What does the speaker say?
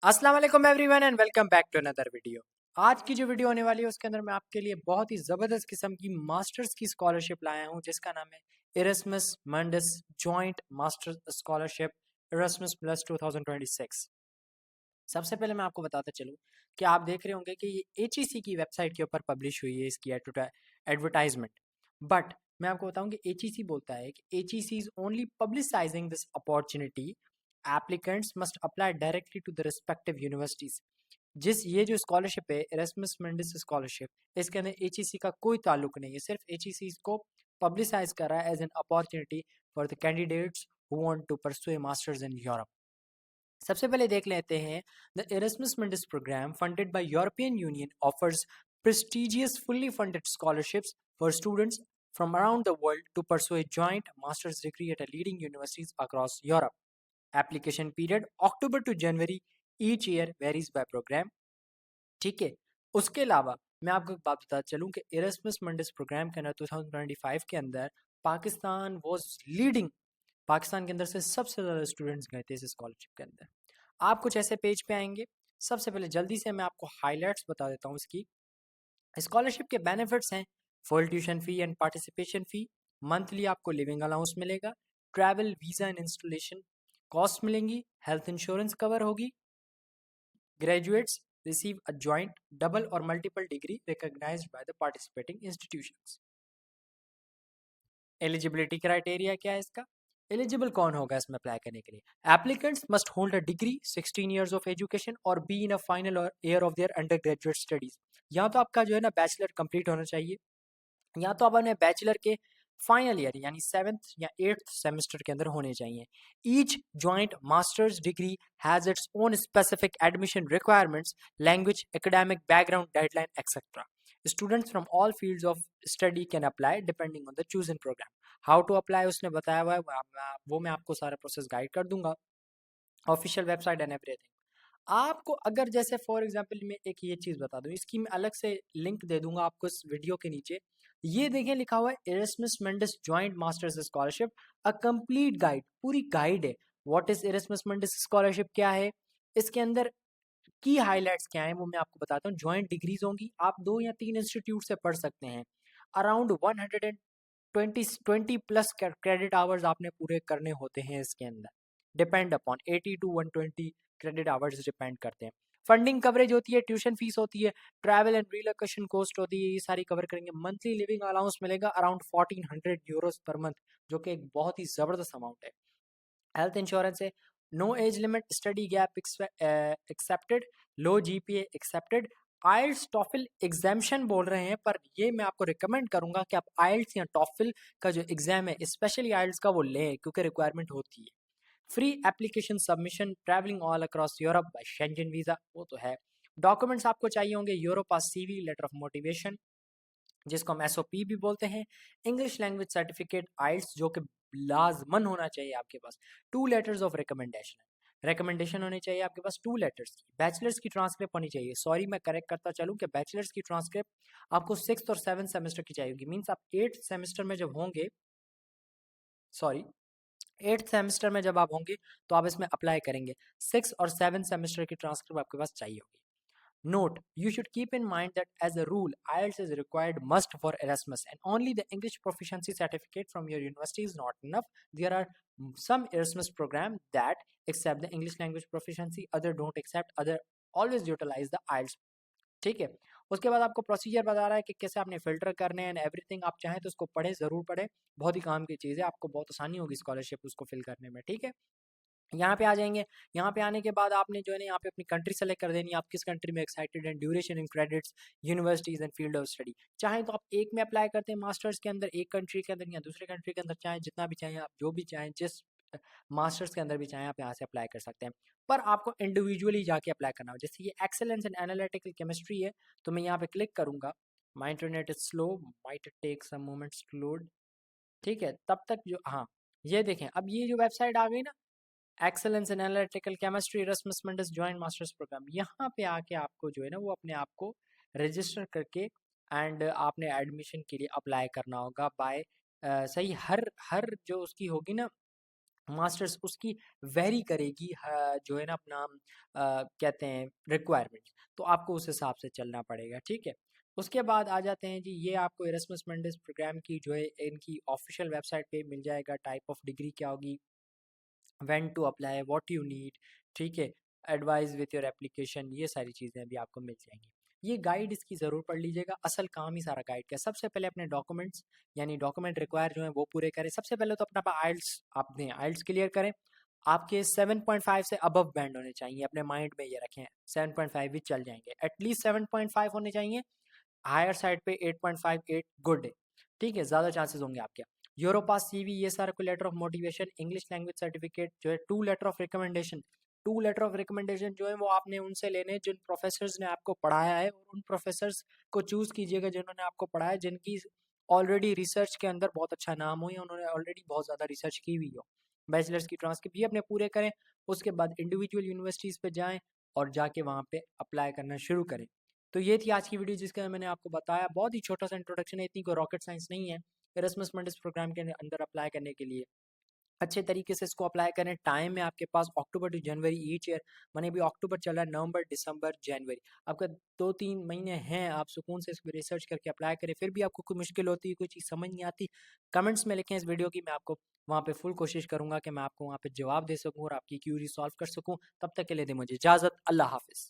अस्सलाम वालेकुम everyone and welcome back to another video. आज की जो वीडियो होने वाली है उसके अंदर मैं आपके लिए बहुत ही ज़बरदस्त किस्म की मास्टर्स की स्कॉलरशिप लाया हूँ जिसका नाम है इरस्मस मंडस जॉइंट मास्टर्स स्कॉलरशिप इरस्मस प्लस 2026। सबसे पहले मैं आपको बताता चलूँ कि आप देख रहे होंगे कि ये एचईसी की वेबसाइट के ऊपर पब्लिश हुई है इसकी एडवर्टाइजमेंट। बट मैं आपको बताऊं कि एचईसी बोलता है कि HEC is only publicising this opportunity. Applicants must apply directly to the respective universities. जिस ये जो स्कॉलरशिप है एरasmus मेंडिस स्कॉलरशिप, इसके अंदर एचईसी का कोई ताल्लुक नहीं है, सिर्फ एचईसी इसको पब्लिसाइज कर रहा है as an opportunity for the candidates who want to pursue a masters in Europe. सबसे पहले देख लेते हैं the Erasmus Mundus program funded by European Union offers prestigious fully funded scholarships for students from around the world to pursue a joint master's degree at a leading universities across Europe. Application period October to January each year varies by program। ठीक है, उसके अलावा मैं आपको एक बात बता चलूं कि Erasmus Mundus प्रोग्राम के अंदर 2025 के अंदर पाकिस्तान वाज लीडिंग। पाकिस्तान के अंदर से सबसे ज़्यादा स्टूडेंट्स गए थे इस स्कॉलरशिप के अंदर। आप कुछ ऐसे पेज पे आएंगे। सबसे पहले जल्दी से मैं आपको हाइलाइट्स बता देता हूँ इसकी। स्कॉलरशिप के बेनिफिट्स हैं full tuition fee and participation fee, monthly आपको लिविंग अलाउंस मिलेगा, travel visa and installation cost मिलेंगी, हेल्थ इंश्योरेंस कवर होगी, graduates receive a joint double और multiple degree recognized by the participating institutions. Eligibility criteria क्या है इसका? Eligible कौन होगा इसमें अप्लाई करने के लिए? Applicants must hold a degree, 16 years of education और be in a final year of their undergraduate studies. या तो आपका जो है ना बैचलर कंप्लीट होना चाहिए, या तो आप अपने बैचलर के फाइनल ईयर यानी 7th या 8th सेमेस्टर के अंदर होने चाहिए। Each joint masters degree has its own specific admission requirements, language, academic background, deadline etcetera. Students from all fields of study can apply depending on the chosen programme. How to apply उसने बताया हुआ है, वो मैं आपको सारा process guide कर दूंगा, ऑफिशियल वेबसाइट एंड एवरीथिंग। आपको अगर जैसे फॉर एग्जांपल मैं एक ये चीज़ बता दूं, इसकी मैं अलग से लिंक दे दूंगा आपको इस वीडियो के नीचे। ये देखें लिखा हुआ है Erasmus Mundus joint masters scholarship, a complete guide, पूरी गाइड है। What is Erasmus Mundus scholarship, क्या है इसके अंदर की हाइलाइट्स क्या है वो मैं आपको बताता हूँ। ज्वाइंट डिग्रीज होंगी, आप 2 या 3 इंस्टीट्यूट से पढ़ सकते हैं। अराउंड 120 प्लस क्रेडिट आवर्स आपने पूरे करने होते हैं इसके अंदर। Depend upon 80 to 120 credit hours depend करते हैं। फंडिंग कवरेज होती है, ट्यूशन फीस होती है, ट्रैवल एंड रिलोकेशन कॉस्ट होती है, ये सारी कवर करेंगे। मंथली लिविंग अलाउंस मिलेगा अराउंड 1400 यूरोस पर मंथ, जो कि एक बहुत ही जबरदस्त अमाउंट है। हेल्थ इंश्योरेंस है, no age limit, study gap accepted, low GPA accepted. IELTS TOEFL examination बोल रहे हैं, पर ये मैं आपको रिकमेंड करूंगा कि आप आइल्स या टॉफिल का जो एग्जाम है, स्पेशली आइल्स का, वो लें क्योंकि रिक्वायरमेंट होती है। Free application submission, travelling all across Europe by Schengen visa, वो तो है। डॉक्यूमेंट्स आपको चाहिए होंगे Europe CV, letter of motivation जिसको हम एसओपी भी बोलते हैं, इंग्लिश लैंग्वेज सर्टिफिकेट, आइल्स जो कि लाजमन होना चाहिए आपके पास, 2 लेटर्स ऑफ रिकमेंडेशन होने चाहिए आपके पास, 2 लेटर्स की, बैचलर्स की ट्रांसक्रिप्ट होनी चाहिए। सॉरी मैं करेक्ट करता चलूँ कि बैचलर्स की ट्रांसक्रिप्ट आपको 6th और 7th सेमेस्टर की चाहिए, मीन्स आप 8th सेमेस्टर में जब होंगे, सॉरी 8th सेमेस्टर में जब आप होंगे तो आप इसमें अप्लाई करेंगे, 6th और 7th सेमेस्टर की ट्रांसक्रिप्ट आपके पास चाहिए होगी। Note: you should keep in mind that as a rule, IELTS is a required must for Erasmus, and only the English proficiency certificate from your university is not enough. There are some Erasmus programs that accept the English language proficiency, other don't accept, other always utilize the IELTS। ठीक है, उसके बाद आपको procedure बता रहा है कि कैसे आपने फिल्टर करने हैं एंड एवरीथिंग। आप चाहें तो उसको पढ़ें, ज़रूर पढ़ें, बहुत ही काम की चीज़ है, आपको बहुत आसानी होगी स्कॉलरशिप उसको फिल करने में। ठीक है, यहाँ पे आ जाएंगे। यहाँ पे आने के बाद आपने जो है ना यहाँ पे अपनी कंट्री सेलेक्ट कर देनी है, आप किस कंट्री में एक्साइटेड हैं, duration in credits, universities and field of study. चाहे तो आप एक में अप्लाई करते हैं मास्टर्स के अंदर, एक कंट्री के अंदर या दूसरे कंट्री के अंदर, चाहे जितना भी चाहें आप, जो भी चाहें, जिस मास्टर्स के अंदर भी चाहें आप यहाँ से अप्लाई कर सकते हैं। पर आपको इंडिविजुअली जाके अप्लाई करना हो। जैसे ये एक्सेलेंस इन एनालिटिकल केमिस्ट्री है, तो मैं यहाँ पे क्लिक करूंगा। My internet is slow, might take some moments to load. ठीक है, तब तक जो, हाँ ये देखें, अब ये जो वेबसाइट आ गई ना, excellence in analytical chemistry Erasmus Mundus joint masters program, यहाँ पे आके आपको जो है ना वो अपने आप को रजिस्टर करके एंड आपने एडमिशन के लिए अप्लाई करना होगा बाय, सही, हर हर जो उसकी होगी ना मास्टर्स उसकी वेरी करेगी जो है ना अपना कहते हैं रिक्वायरमेंट, तो आपको उस हिसाब से चलना पड़ेगा, ठीक है। उसके बाद आ जाते हैं जी, ये आपको इरasmus मेंडिस प्रोग्राम की जो है इनकी ऑफिशियल वेबसाइट पे मिल जाएगा। टाइप ऑफ डिग्री क्या होगी, when to apply, what you need, ठीक है, एडवाइस विथ योर एप्लीकेशन, ये सारी चीज़ें भी आपको मिल जाएंगी। ये गाइड इसकी ज़रूर पढ़ लीजिएगा, असल काम ही सारा गाइड का। सबसे पहले अपने डॉक्यूमेंट्स यानी डॉक्यूमेंट रिक्वायर जो है वो पूरे करें। सबसे पहले तो अपना आइल्स आप दें, आइल्स क्लियर करें। आपके 7.5 से अबव बैंड होने चाहिए, अपने माइंड में ये रखें। 7.5 भी चल जाएंगे, एटलीस्ट 7.5 होने चाहिए। हायर साइड पे 8.5 8 गुड है, ठीक है, ज़्यादा चांसेस होंगे आपके। यूरोपास सीवी, ये सारा को letter of motivation, English language certificate जो है, two letter of recommendation. Two letter of recommendation जो है वो आपने उनसे लेने जिन प्रोफेसर्स ने आपको पढ़ाया है, और उन प्रोफेसर्स को चूज़ कीजिएगा जिन्होंने आपको पढ़ाया, जिनकी ऑलरेडी रिसर्च के अंदर बहुत अच्छा नाम हो या उन्होंने ऑलरेडी बहुत ज़्यादा रिसर्च की हुई हो। बैचलर्स की ट्रांसक्रिप्ट ये अपने पूरे करें। उसके बाद इंडिविजुअल यूनिवर्सिटीज़ पे जाएँ और जाके वहाँ पे अप्लाई करना शुरू करें। तो ये थी आज की वीडियो जिसका मैंने आपको बताया, बहुत ही छोटा सा इंट्रोडक्शन है, इतनी कोई रॉकेट साइंस नहीं है। इरasmus मेंडिस प्रोग्राम के अंदर अप्लाई करने के लिए अच्छे तरीके से इसको अप्लाई करें। टाइम है आपके पास अक्टूबर टू जनवरी ईच ईयर, माने अभी अक्टूबर चला है, नवंबर दिसंबर जनवरी, आपका 2-3 महीने हैं। आप सुकून से इसको रिसर्च करके अप्लाई करें। फिर भी आपको कोई मुश्किल होती है, कोई चीज़ समझ नहीं आती, कमेंट्स में लिखें इस वीडियो की, मैं आपको वहाँ पे फुल कोशिश करूँगा कि मैं आपको वहाँ पे जवाब दे सकूँ और आपकी क्यूरी सॉल्व कर सकूँ। तब तक के लिए दे मुझे इजाज़त, अल्लाह हाफिज़।